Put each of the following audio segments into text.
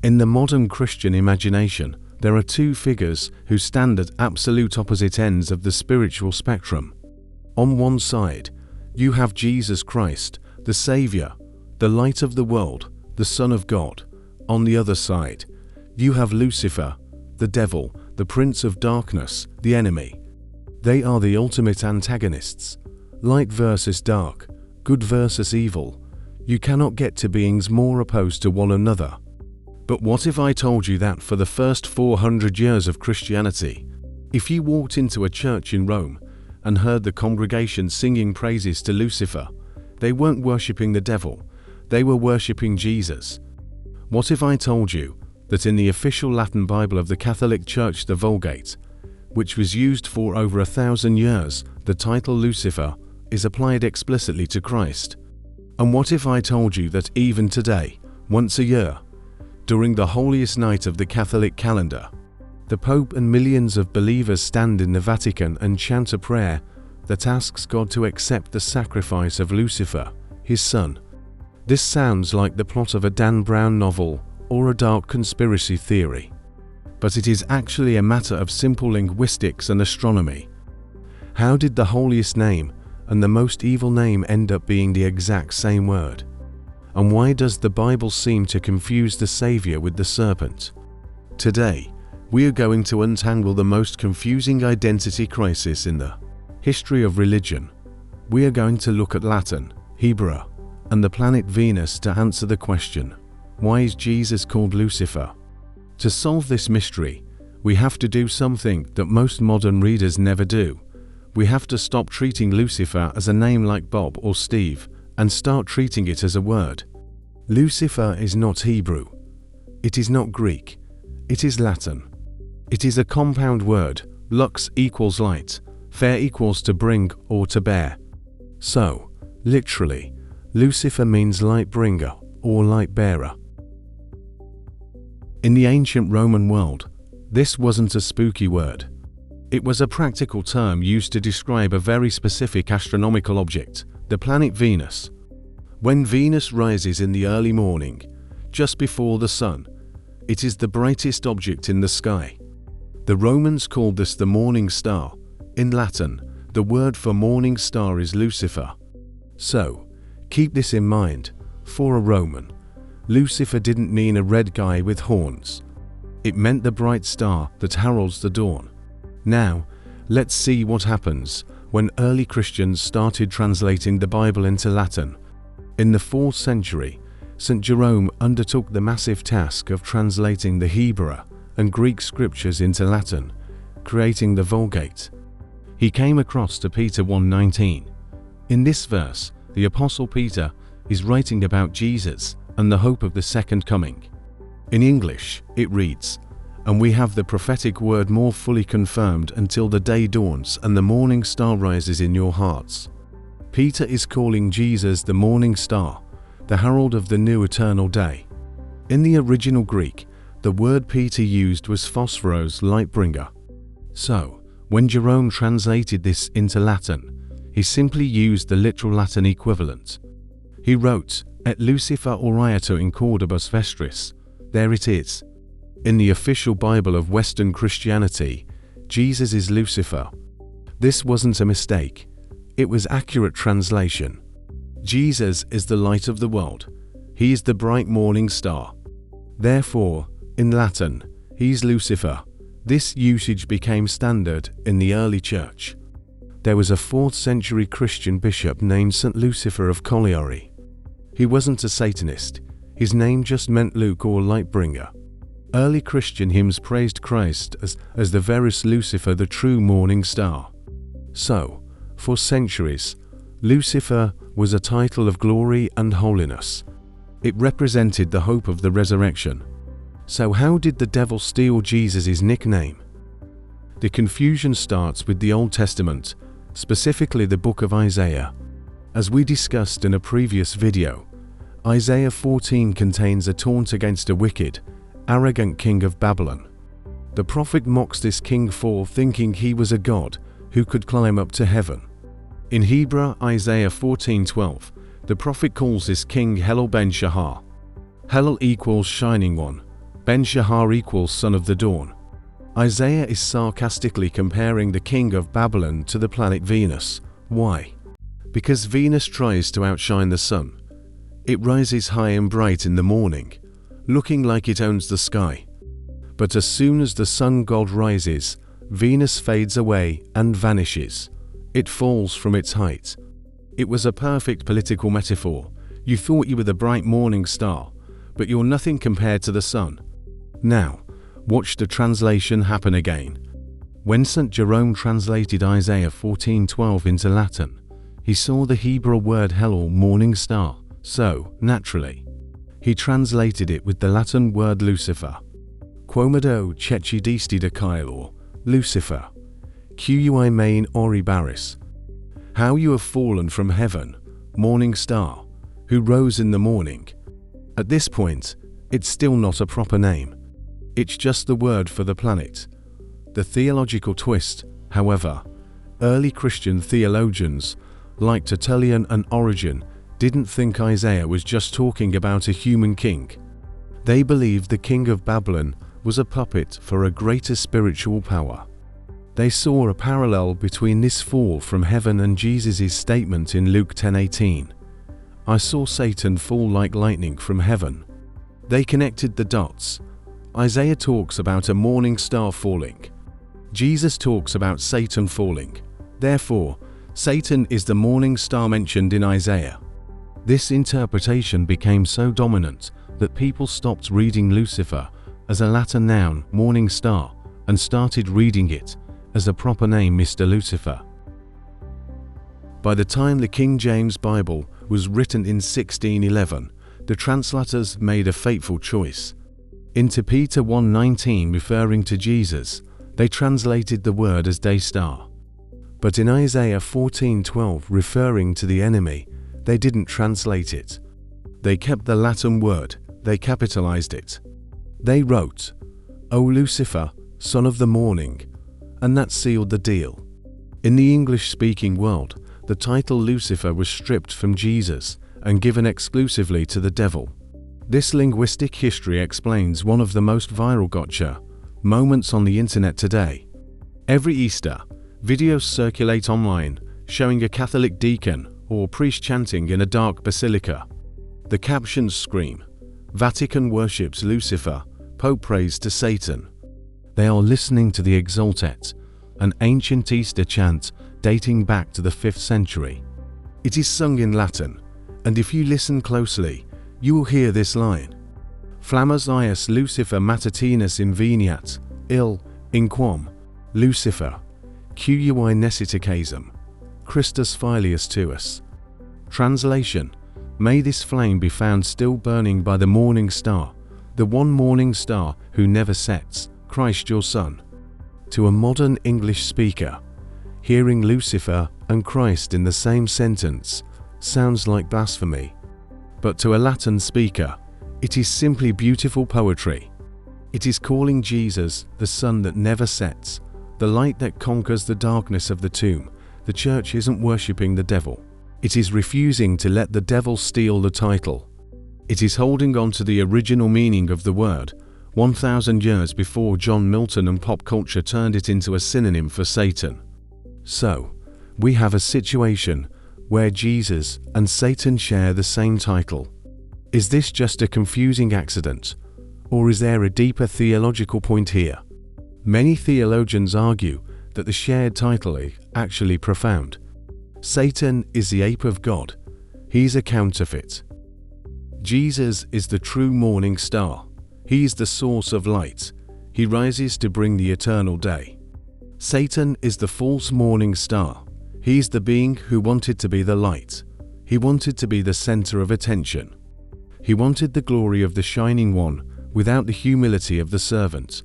In the modern Christian imagination, there are two figures who stand at absolute opposite ends of the spiritual spectrum. On one side, you have Jesus Christ, the Savior, the light of the world, the Son of God. On the other side, you have Lucifer, the devil, the prince of darkness, the enemy. They are the ultimate antagonists. Light versus dark, good versus evil. You cannot get to beings more opposed to one another. But what if I told you that for the first 400 years of Christianity, if you walked into a church in Rome and heard the congregation singing praises to Lucifer, they weren't worshipping the devil, they were worshipping Jesus? What if I told you that in the official Latin Bible of the Catholic Church, the Vulgate, which was used for over 1,000 years, the title Lucifer is applied explicitly to Christ? And what if I told you that even today, once a year, during the holiest night of the Catholic calendar, the Pope and millions of believers stand in the Vatican and chant a prayer that asks God to accept the sacrifice of Lucifer, his son? This sounds like the plot of a Dan Brown novel or a dark conspiracy theory, but it is actually a matter of simple linguistics and astronomy. How did the holiest name and the most evil name end up being the exact same word? And why does the Bible seem to confuse the Savior with the serpent? Today, we are going to untangle the most confusing identity crisis in the history of religion. We are going to look at Latin, Hebrew, and the planet Venus to answer the question, why is Jesus called Lucifer? To solve this mystery, we have to do something that most modern readers never do. We have to stop treating Lucifer as a name like Bob or Steve and start treating it as a word. Lucifer is not Hebrew. It is not Greek. It is Latin. It is a compound word. Lux equals light, fer equals to bring or to bear. So, literally, Lucifer means light bringer or light bearer. In the ancient Roman world, this wasn't a spooky word. It was a practical term used to describe a very specific astronomical object, the planet Venus. When Venus rises in the early morning, just before the sun, it is the brightest object in the sky. The Romans called this the morning star. In Latin, the word for morning star is Lucifer. So, keep this in mind. For a Roman, Lucifer didn't mean a red guy with horns. It meant the bright star that heralds the dawn. Now, let's see what happens when early Christians started translating the Bible into Latin. In the 4th century, St. Jerome undertook the massive task of translating the Hebrew and Greek scriptures into Latin, creating the Vulgate. He came across to Peter 1:19. In this verse, the Apostle Peter is writing about Jesus and the hope of the second coming. In English, it reads, "And we have the prophetic word more fully confirmed until the day dawns and the morning star rises in your hearts." Peter is calling Jesus the morning star, the herald of the new eternal day. In the original Greek, the word Peter used was phosphoros, light bringer. So, when Jerome translated this into Latin, he simply used the literal Latin equivalent. He wrote, "Et Lucifer aureatur in cordibus vestris." There it is. In the official Bible of Western Christianity, Jesus is Lucifer. This wasn't a mistake. It was accurate translation. Jesus is the light of the world. He is the bright morning star. Therefore, in Latin, he's Lucifer. This usage became standard in the early church. There was a 4th century Christian bishop named St. Lucifer of Cagliari. He wasn't a Satanist. His name just meant Luke or light bringer. Early Christian hymns praised Christ as the verus Lucifer, the true morning star. So, for centuries, Lucifer was a title of glory and holiness. It represented the hope of the resurrection. So how did the devil steal Jesus' nickname? The confusion starts with the Old Testament, specifically the book of Isaiah. As we discussed in a previous video, Isaiah 14 contains a taunt against a wicked, arrogant king of Babylon. The prophet mocks this king for thinking he was a god who could climb up to heaven. In Hebrew, Isaiah 14:12, the prophet calls this king Helel ben Shahar. Helel equals shining one, Ben-Shahar equals son of the dawn. Isaiah is sarcastically comparing the king of Babylon to the planet Venus. Why? Because Venus tries to outshine the sun. It rises high and bright in the morning, looking like it owns the sky. But as soon as the sun god rises, Venus fades away and vanishes. It falls from its height. It was a perfect political metaphor. You thought you were the bright morning star, but you're nothing compared to the sun. Now, watch the translation happen again. When St. Jerome translated Isaiah 14:12 into Latin, he saw the Hebrew word Helel, morning star, so, naturally, he translated it with the Latin word Lucifer. Quomodo ceci disti de Caelor, Lucifer, cui main ori baris. How you have fallen from heaven, morning star, who rose in the morning. At this point, it's still not a proper name. It's just the word for the planet. The theological twist, however, early Christian theologians like Tertullian and Origen didn't think Isaiah was just talking about a human king. They believed the king of Babylon was a puppet for a greater spiritual power. They saw a parallel between this fall from heaven and Jesus' statement in Luke 10:18. I saw Satan fall like lightning from heaven. They connected the dots. Isaiah talks about a morning star falling. Jesus talks about Satan falling. Therefore, Satan is the morning star mentioned in Isaiah. This interpretation became so dominant that people stopped reading Lucifer as a Latin noun, morning star, and started reading it as a proper name, Mr. Lucifer. By the time the King James Bible was written in 1611, the translators made a fateful choice. Into Peter 1:19, referring to Jesus, they translated the word as day star. But in Isaiah 14:12, referring to the enemy, they didn't translate it. They kept the Latin word, they capitalized it. They wrote, O Lucifer, son of the morning, and that sealed the deal. In the English-speaking world, the title Lucifer was stripped from Jesus and given exclusively to the devil. This linguistic history explains one of the most viral gotcha moments on the internet today. Every Easter, videos circulate online showing a Catholic deacon or priest chanting in a dark basilica. The captions scream, Vatican worships Lucifer, Pope prays to Satan. They are listening to the Exultet, an ancient Easter chant dating back to the 5th century. It is sung in Latin, and if you listen closely, you will hear this line. Flammas ius Lucifer matutinus inveniat, il, in quam, Lucifer, cui nescita casum, Christus filius tuus. Translation: May this flame be found still burning by the morning star, the one morning star who never sets, Christ your Son. To a modern English speaker, hearing Lucifer and Christ in the same sentence sounds like blasphemy. But to a Latin speaker, it is simply beautiful poetry. It is calling Jesus the sun that never sets, the light that conquers the darkness of the tomb. The church isn't worshipping the devil. It is refusing to let the devil steal the title. It is holding on to the original meaning of the word, 1,000 years before John Milton and pop culture turned it into a synonym for Satan. So, we have a situation where Jesus and Satan share the same title. Is this just a confusing accident, or is there a deeper theological point here? Many theologians argue that the shared title is actually profound. Satan is the ape of God. He's a counterfeit. Jesus is the true morning star. He is the source of light. He rises to bring the eternal day. Satan is the false morning star. He is the being who wanted to be the light. He wanted to be the center of attention. He wanted the glory of the shining one without the humility of the servant.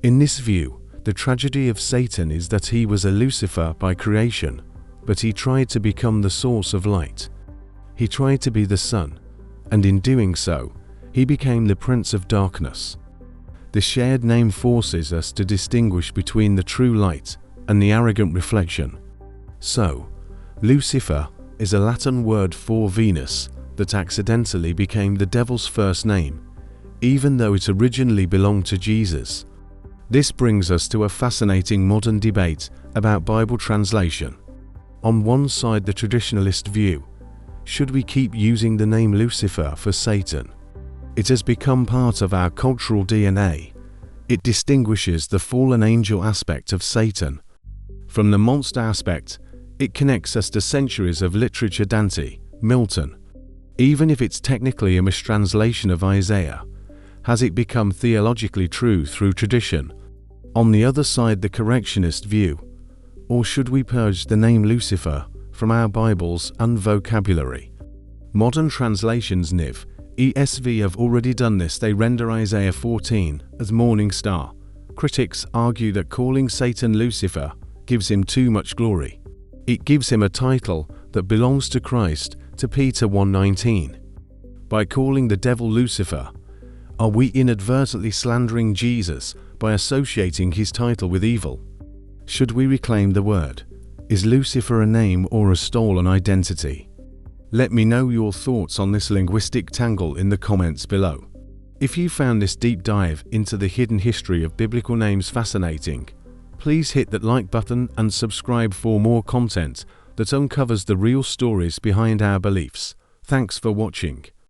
In this view, the tragedy of Satan is that he was a Lucifer by creation, but he tried to become the source of light. He tried to be the sun, and in doing so, he became the prince of darkness. The shared name forces us to distinguish between the true light and the arrogant reflection. So, Lucifer is a Latin word for Venus that accidentally became the devil's first name. even though it originally belonged to Jesus. This brings us to a fascinating modern debate about Bible translation. On one side, the traditionalist view: should we keep using the name Lucifer for Satan? It has become part of our cultural DNA. It distinguishes the fallen angel aspect of Satan from the monster aspect. It connects us to centuries of literature, Dante, Milton. Even if it's technically a mistranslation of Isaiah, has it become theologically true through tradition? On the other side, the correctionist view: or should we purge the name Lucifer from our Bibles and vocabulary? Modern translations, NIV, ESV, have already done this. They render Isaiah 14 as morning star. Critics argue that calling Satan Lucifer gives him too much glory. It gives him a title that belongs to Christ, to Peter 1:19. By calling the devil Lucifer, are we inadvertently slandering Jesus by associating his title with evil? Should we reclaim the word? Is Lucifer a name or a stolen identity? Let me know your thoughts on this linguistic tangle in the comments below. If you found this deep dive into the hidden history of biblical names fascinating, please hit that like button and subscribe for more content that uncovers the real stories behind our beliefs. Thanks for watching.